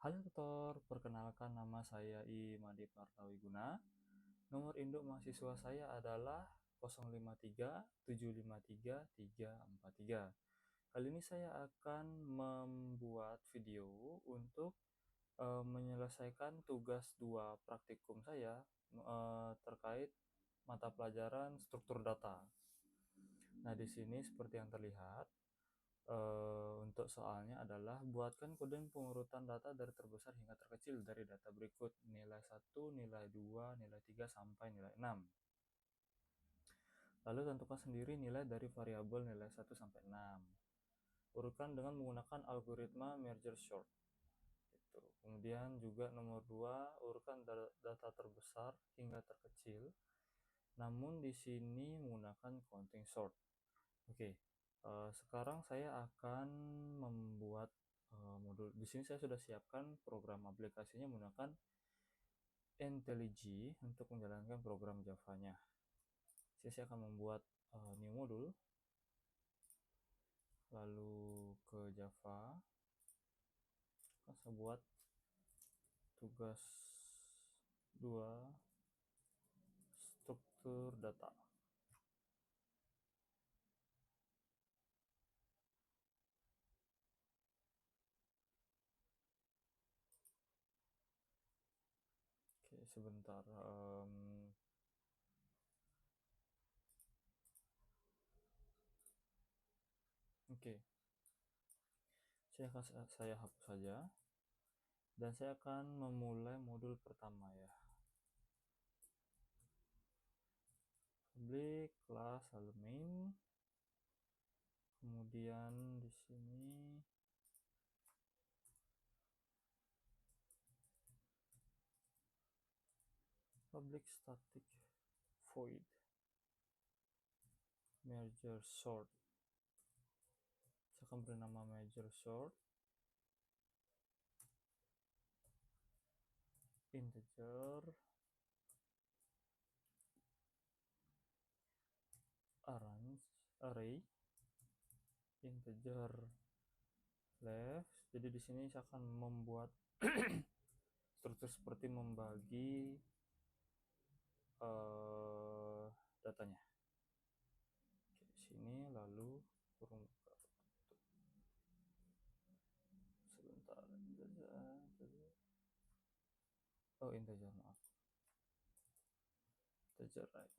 Halo tutor, perkenalkan nama saya Imadi Partawiguna. Nomor induk mahasiswa saya adalah 0537533343. Kali ini saya akan membuat video untuk menyelesaikan tugas 2 praktikum saya terkait mata pelajaran struktur data. Nah, di sini seperti yang terlihat, untuk soalnya adalah buatkan kode pengurutan data dari terbesar hingga terkecil dari data berikut: nilai 1, nilai 2, nilai 3, sampai nilai 6. Lalu tentukan sendiri nilai dari variabel nilai 1 sampai 6. Urutkan dengan menggunakan algoritma merge sort. Gitu. Kemudian juga nomor 2, urutkan data terbesar hingga terkecil, namun di sini menggunakan counting sort. Oke. Sekarang saya akan membuat modul. Di sini saya sudah siapkan program aplikasinya menggunakan IntelliJ untuk menjalankan program Java-nya. Saya akan membuat new modul, lalu ke Java. Saya buat tugas 2 struktur data. Oke, sebentar. Oke, saya hapus saja, dan saya akan memulai modul pertama ya. Public class lalu main. Kemudian di sini public static void merge sort. Saya akan beri nama merge sort integer array integer left. Jadi di sini saya akan membuat struktur seperti membagi datanya. Oke, di sini lalu kurung buka. Sebentar. Oh, integer, maaf. Integer right.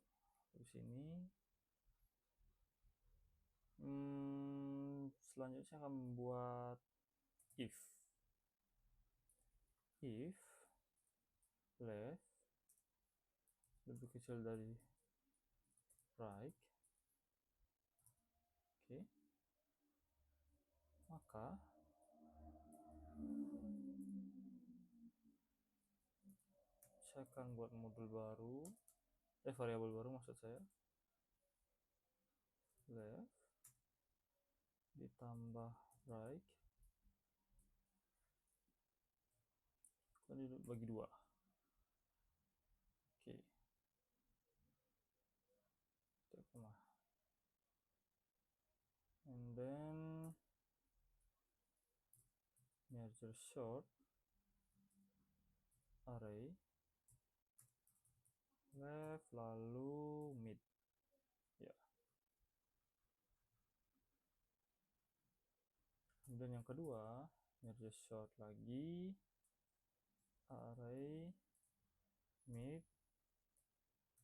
Di sini selanjutnya saya akan membuat if left lebih kecil dari right. Oke, maka saya akan buat modul baru, variabel baru maksud saya, left ditambah right, kan bagi 2. Oke, and then merge sort array left lalu mid ya. Kemudian yang kedua, merge sort lagi array mid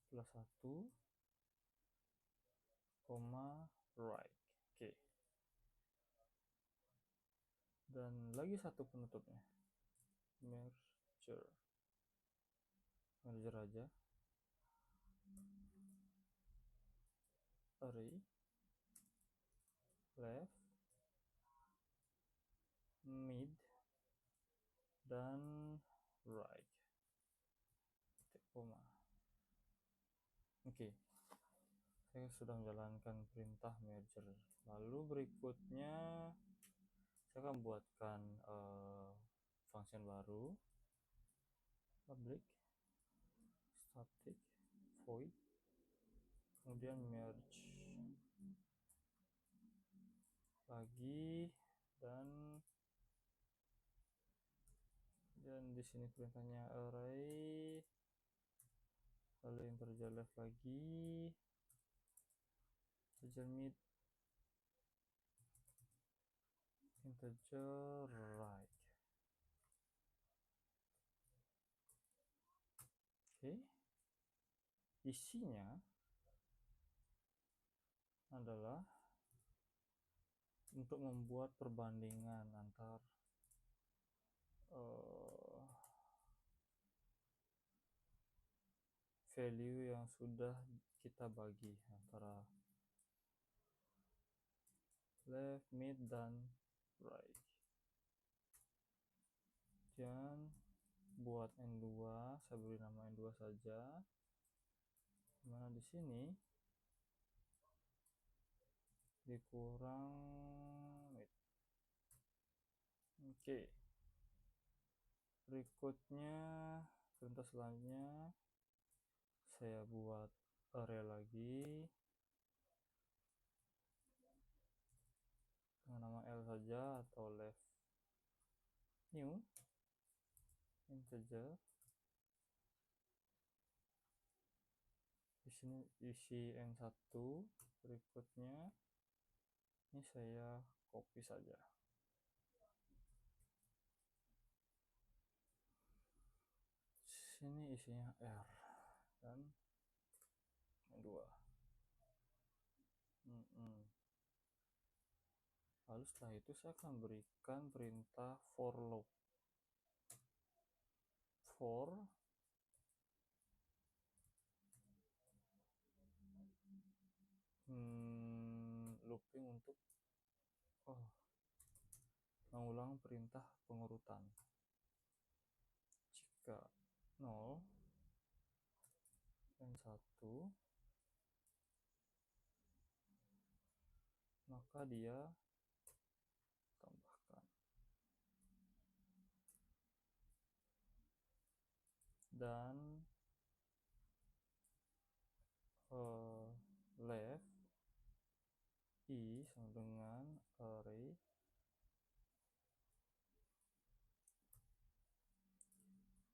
plus 1 koma right. Oke, dan lagi satu penutupnya, merger aja array left mid dan right, koma. Oke, saya sudah menjalankan perintah merger. Lalu berikutnya saya akan buatkan function baru, public static void, kemudian merge lagi, dan di sini perintahnya array, lalu integer left lagi, integer mid, integer right. Oke, isinya adalah untuk membuat perbandingan antar value yang sudah kita bagi antara left, mid, dan right. Dan buat N2, saya beri nama N2 saja. Dimana di sini dikurang mid. Oke. Berikutnya, perintah selanjutnya saya buat array lagi dengan nama L saja atau left new integer. Di sini isi N1. Berikutnya ini saya copy saja. Sini isinya R dan N2. Lalu setelah itu saya akan berikan perintah for loop. For looping untuk mengulang perintah pengurutan. Jika 0 N1, maka dia tambahkan. Dan left i sama dengan array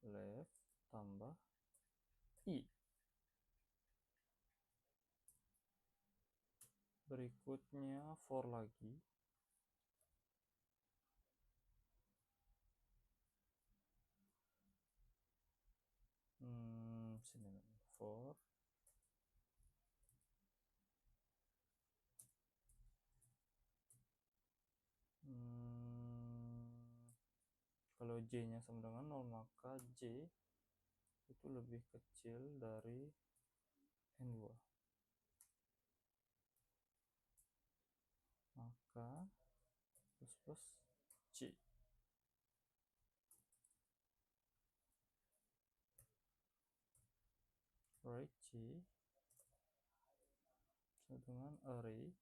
left tambah i. Berikutnya for lagi. Sini for kalau J-nya sama dengan 0, maka J itu lebih kecil dari N2. Maka plus J. Right J sama dengan array.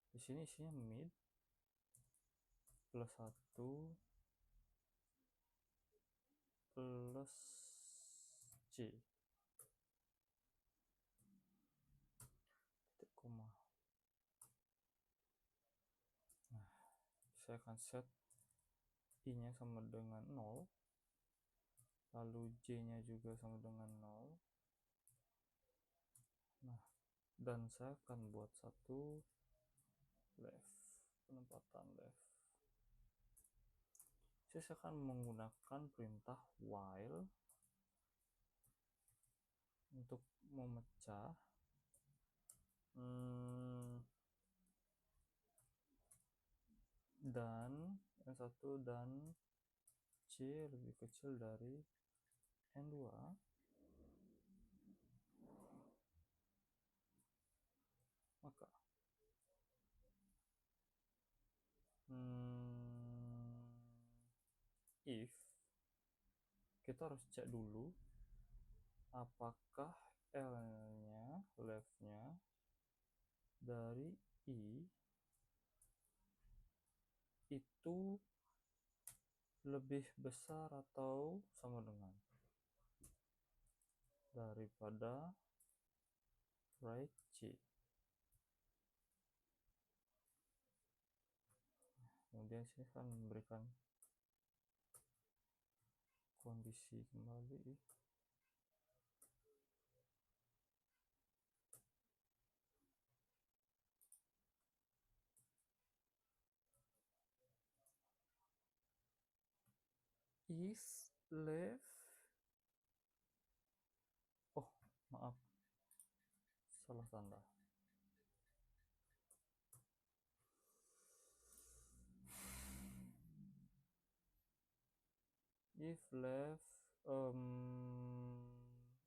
Di sini isinya mid plus 1 plus J. Titik koma. Nah, saya akan set i-nya sama dengan 0, lalu J-nya juga sama dengan 0. Nah, dan saya akan buat satu left, penempatan left. Saya akan menggunakan perintah while untuk memecah dan N1 dan C lebih kecil dari N2, maka if kita harus cek dulu apakah L-nya, left-nya dari I itu lebih besar atau sama dengan daripada right J. Kemudian sini akan memberikan kondisi kembali. If left, oh maaf, salah tanda. If left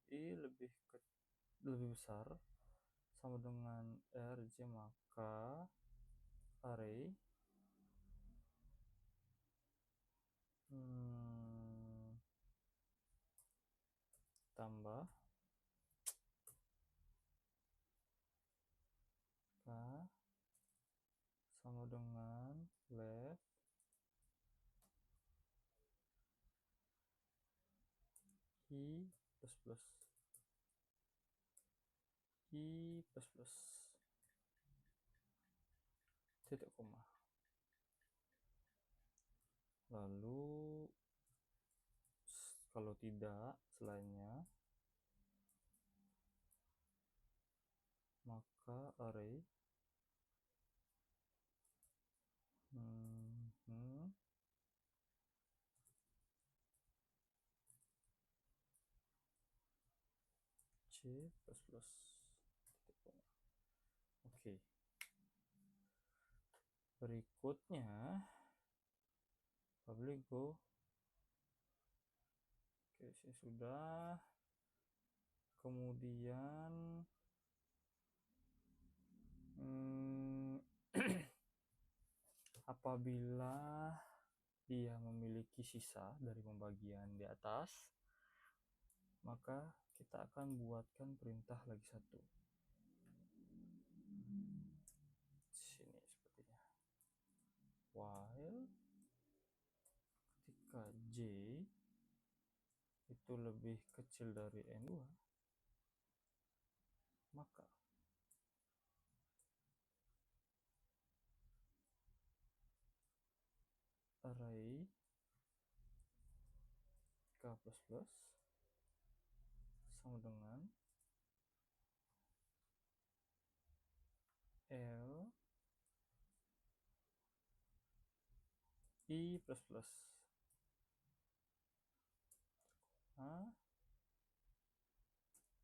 I lebih besar sama dengan rj, maka array tambah k sama dengan left i plus plus titik koma. Lalu kalau tidak selainnya, maka array c plus plus titik koma. Oke. Berikutnya public go. Oke, sih sudah. Kemudian apabila dia memiliki sisa dari pembagian di atas, maka kita akan buatkan perintah lagi satu. Sini sepertinya. While ketika j itu lebih kecil dari n2, maka array k plus plus sama dengan l i plus plus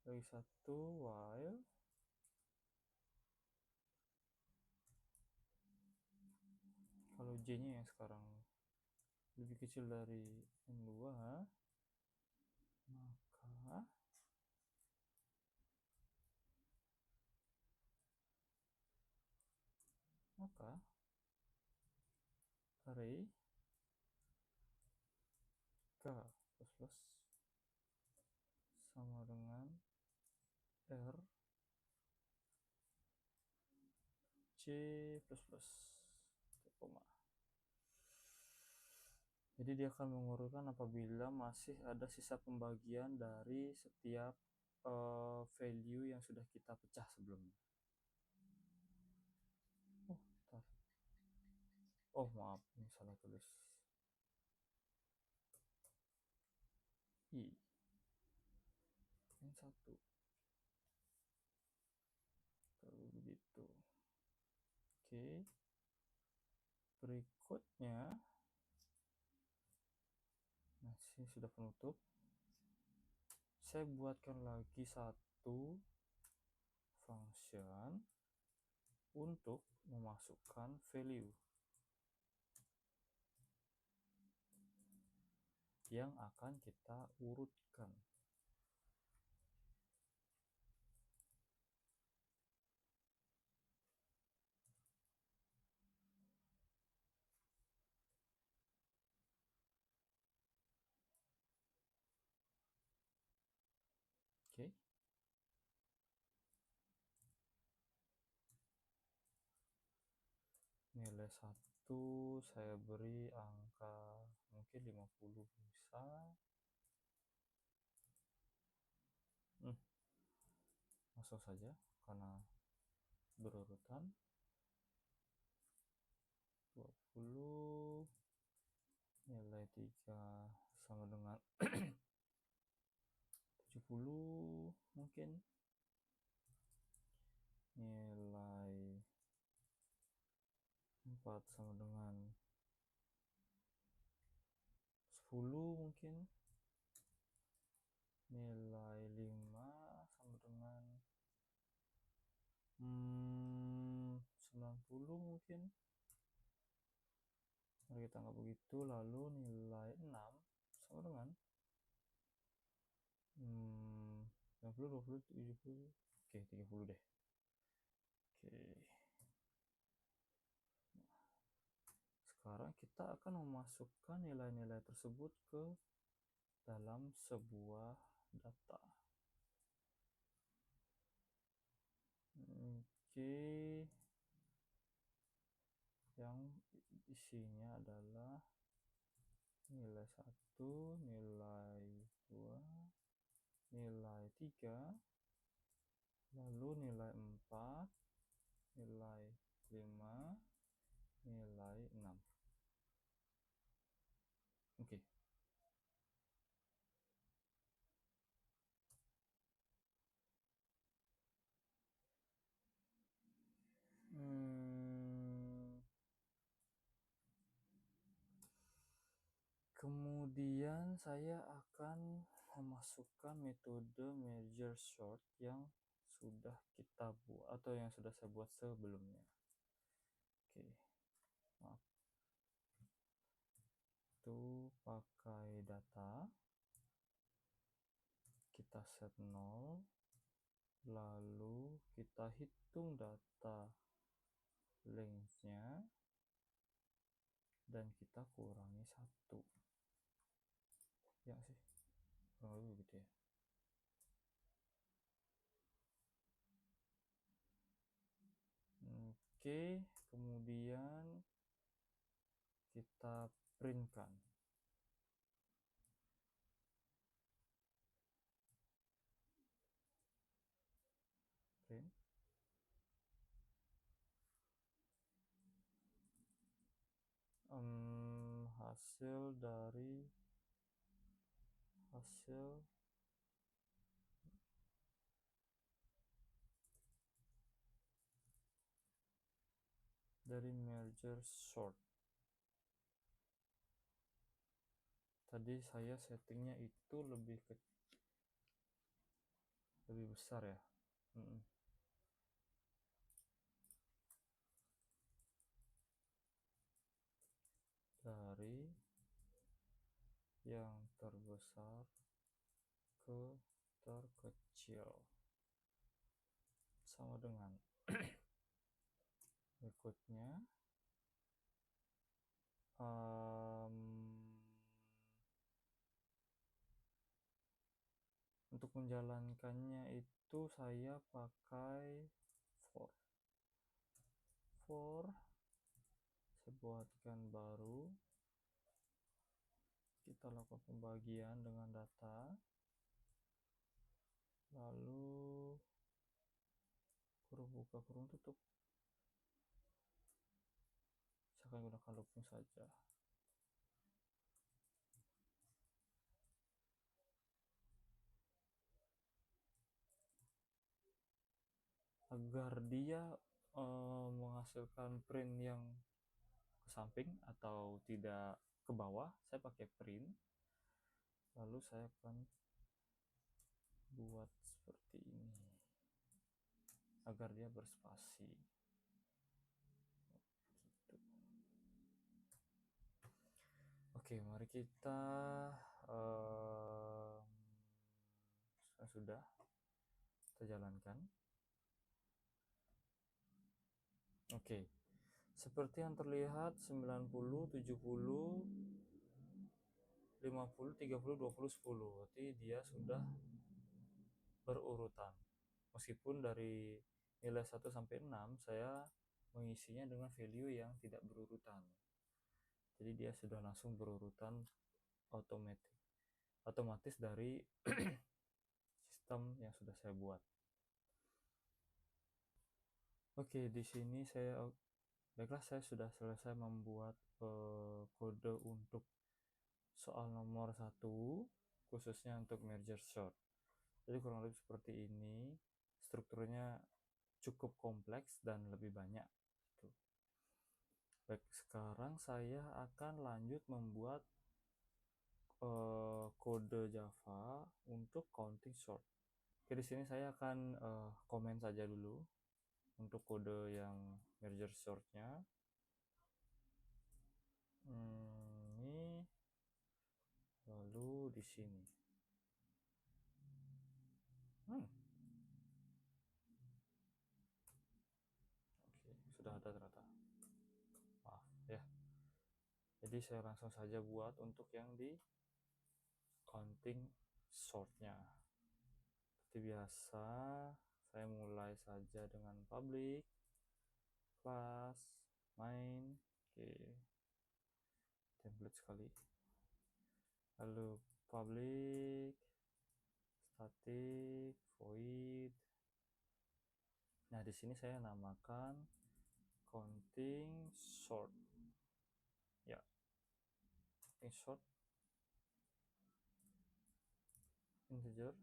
lagi satu while kalau j nya yang sekarang lebih kecil dari n2, maka array k plus plus sama dengan r c plus plus koma. Jadi dia akan mengurutkan apabila masih ada sisa pembagian dari setiap value yang sudah kita pecah sebelumnya. Oh maaf, ini salah tulis. I N1 kalau begitu. Oke, berikutnya, nah sini sudah penutup. Saya buatkan lagi satu function untuk memasukkan value yang akan kita urutkan. Oke. Nilai 1 saya beri angka mungkin 50 bisa. Masuk saja karena berurutan. 20 nilai 3 sama dengan 70 mungkin. Nilai 4 sama dengan 10 mungkin. Nilai 5 sama dengan 90 mungkin. Mari kita anggap begitu. Lalu nilai 6 sama dengan 90, 20, 70. Oke, 30 deh. Oke. Sekarang kita akan memasukkan nilai-nilai tersebut ke dalam sebuah data. Oke. Yang isinya adalah nilai 1, nilai 2, nilai 3, lalu nilai 4, nilai 5, nilai 6. Oke. Kemudian saya akan memasukkan metode merge sort yang sudah kita buat atau yang sudah saya buat sebelumnya. Oke, maaf. Itu pakai data, kita set 0, lalu kita hitung data length-nya dan kita kurangi 1. Ya sih, kurang lebih begitu ya. Oke, kemudian kita printkan. Print. Hasil dari merger sort. Tadi saya settingnya itu lebih besar ya. Dari yang terbesar ke terkecil sama dengan berikutnya. Untuk menjalankannya itu saya pakai for saya buatkan baru, kita lakukan pembagian dengan data, lalu kurung buka kurung tutup. Saya akan gunakan looping saja. Agar dia menghasilkan print yang ke samping atau tidak ke bawah, saya pakai print. Lalu saya akan buat seperti ini agar dia berspasi. Oke, mari kita sudah kita jalankan. Oke, seperti yang terlihat 90, 70, 50, 30, 20, 10. Berarti dia sudah berurutan. Meskipun dari nilai 1 sampai 6 saya mengisinya dengan value yang tidak berurutan. Jadi dia sudah langsung berurutan otomatis dari sistem yang sudah saya buat. Oke, di sini baiklah, saya sudah selesai membuat kode untuk soal nomor 1 khususnya untuk merger sort. Jadi kurang lebih seperti ini, strukturnya cukup kompleks dan lebih banyak. Baik, sekarang saya akan lanjut membuat kode Java untuk counting sort. Oke, di sini saya akan komen saja dulu untuk kode yang merger sortnya. Ini lalu di sini. Oke, sudah ada ternyata. Maaf ya. Jadi saya langsung saja buat untuk yang di counting sortnya. Seperti biasa, saya mulai saja dengan public class main. Oke, template sekali. Lalu public static void. Nah, di sini saya namakan counting sort. Ya, counting sort integer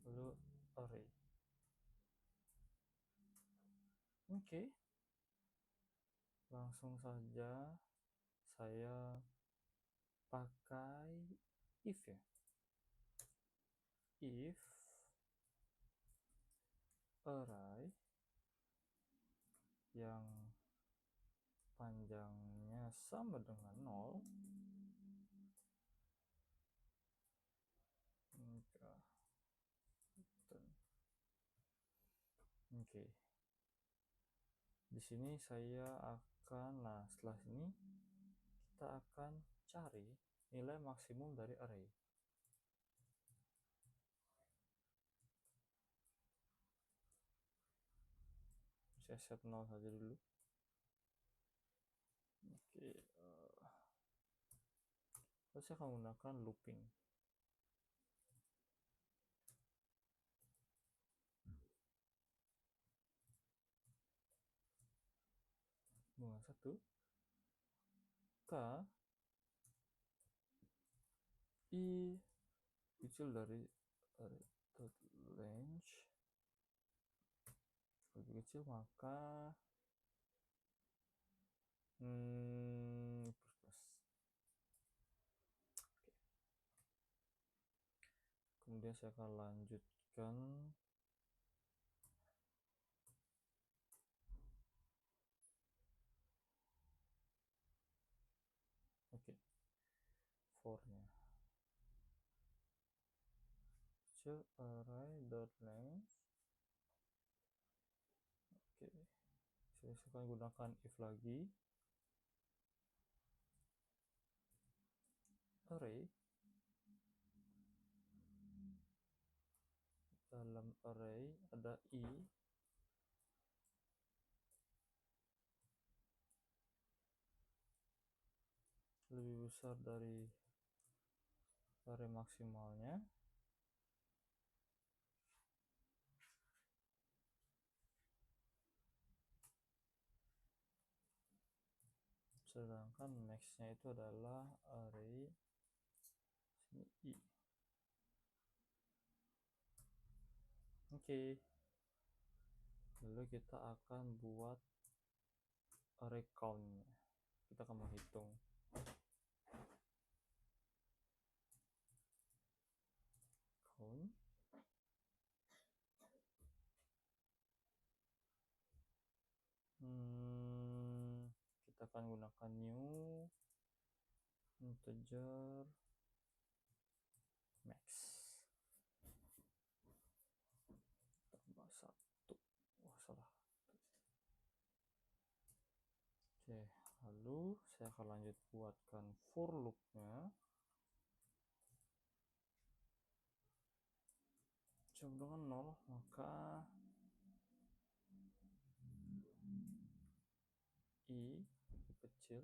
lalu array. Oke, langsung saja saya pakai if ya. If array yang panjangnya sama dengan 0 Oke. Di sini saya akan, setelah ini kita akan cari nilai maksimum dari array. Saya set 0 saja dulu. Oke. Lalu saya akan menggunakan looping. Bunga 1 k i kecil dari range lebih kecil maka plus plus. Kemudian saya akan lanjutkan for-nya. Kecil array.length. Oke. Saya akan gunakan if lagi. Array. Dalam array ada i lebih besar dari array maksimalnya. Sedangkan max-nya itu adalah array sini i. Oke. Lalu kita akan buat array count. Kita akan menghitung count. Kita akan gunakan new integer max tambah 1. Wah, salah. Oke, lalu saya akan lanjut buatkan for loop-nya. Sama dengan 0, maka i kecil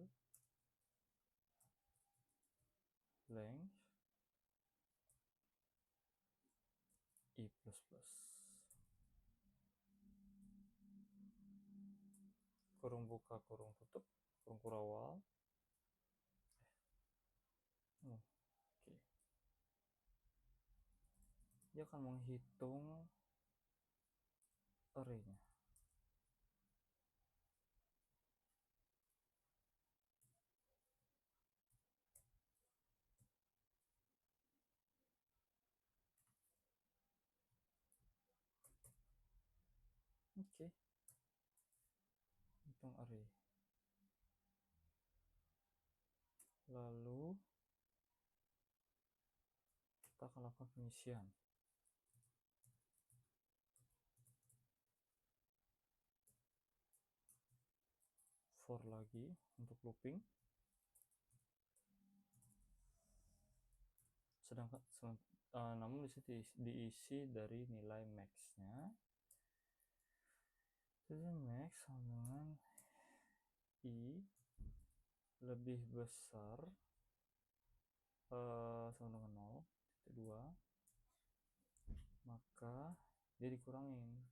length i plus plus. Kurung buka kurung tutup kurung kurawal. dia akan menghitung array-nya. Oke, hitung array. Lalu kita akan lakukan pengisian. For lagi untuk looping. Sedangkan namun disitu diisi dari nilai max-nya. Jadi max sama dengan i lebih besar sama dengan 0,2, maka dia dikurangin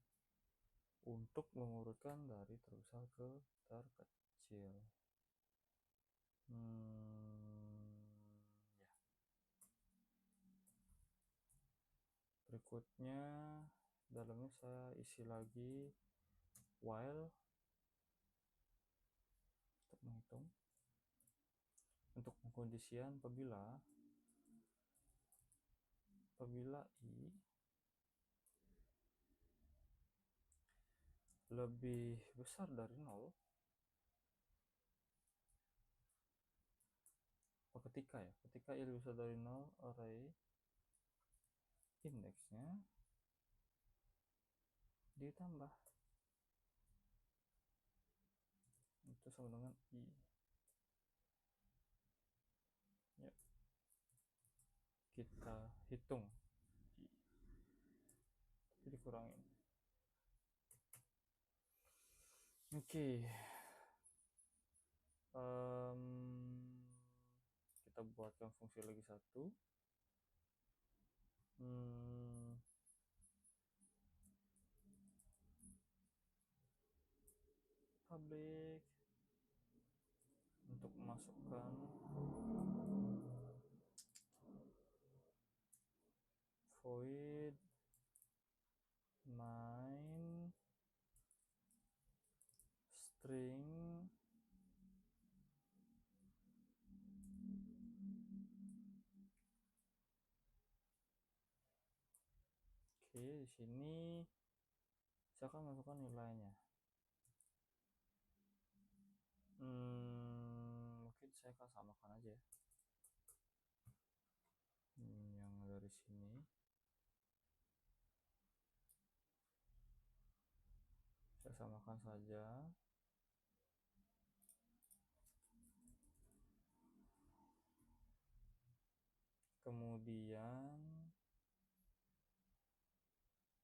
untuk mengurutkan dari terbesar ke terkecil. Ya. Berikutnya dalamnya saya isi lagi while untuk menghitung, untuk pengkondisian apabila i lebih besar dari 0, ketika i lebih besar dari 0, array indeksnya ditambah, itu sama dengan i. Ya, kita hitung i, jadi kurangin. Oke. Kita buatkan fungsi lagi satu. Public untuk memasukkan void main string di sini saya akan masukkan nilainya. Mungkin saya akan samakan aja ya. Yang dari sini saya samakan saja. Kemudian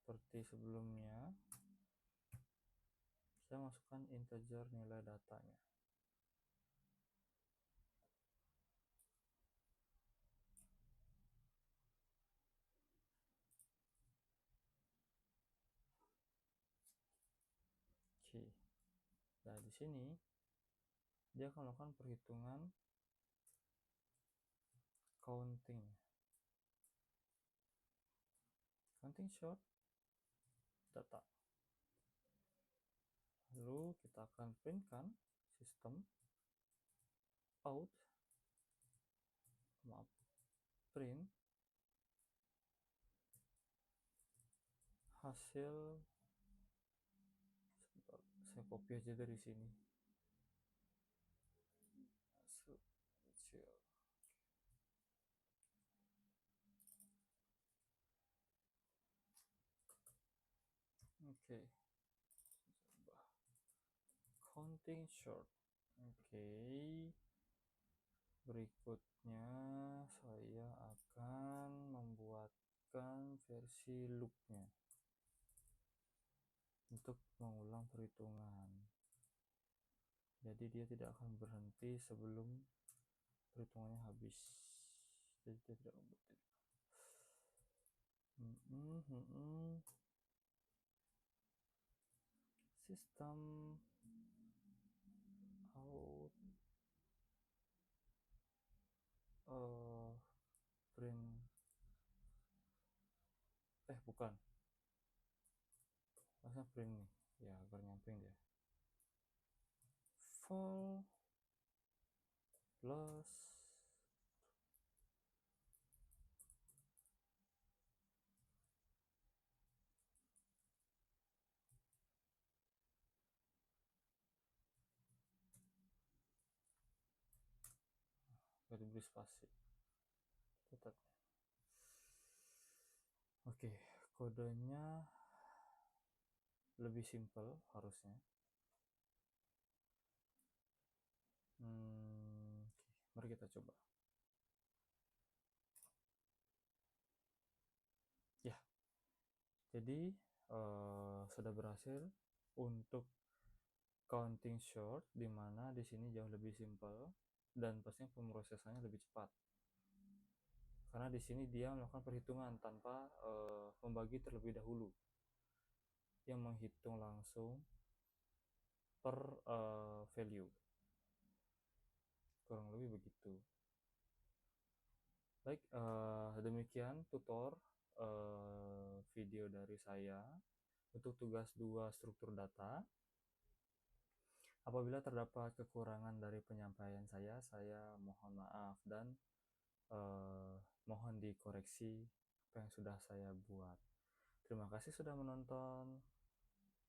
seperti sebelumnya, saya masukkan integer nilai datanya. Oke. Nah, di sini dia akan melakukan perhitungan counting short data. Lalu kita akan printkan sistem out, print hasil. Sebentar, saya copy aja dari sini. Hasil kecil. Oke. Counting short. Oke. Berikutnya saya akan membuatkan versi loopnya untuk mengulang perhitungan. Jadi dia tidak akan berhenti sebelum perhitungannya habis. Jadi dia tidak membuat itu. Sistem out print bukan, harusnya print nih ya, agar nyamping dia. Vol plus gak diberi spasi tetap. Oke, kodenya lebih simple harusnya. Oke, mari kita coba ya. Jadi sudah berhasil untuk counting short, dimana di sini jauh lebih simple dan pastinya pemrosesannya lebih cepat, karena di sini dia melakukan perhitungan tanpa membagi terlebih dahulu, yang menghitung langsung per value, kurang lebih begitu. Baik, demikian tutor video dari saya untuk tugas 2 struktur data. Apabila terdapat kekurangan dari penyampaian saya mohon maaf dan mohon dikoreksi apa yang sudah saya buat. Terima kasih sudah menonton.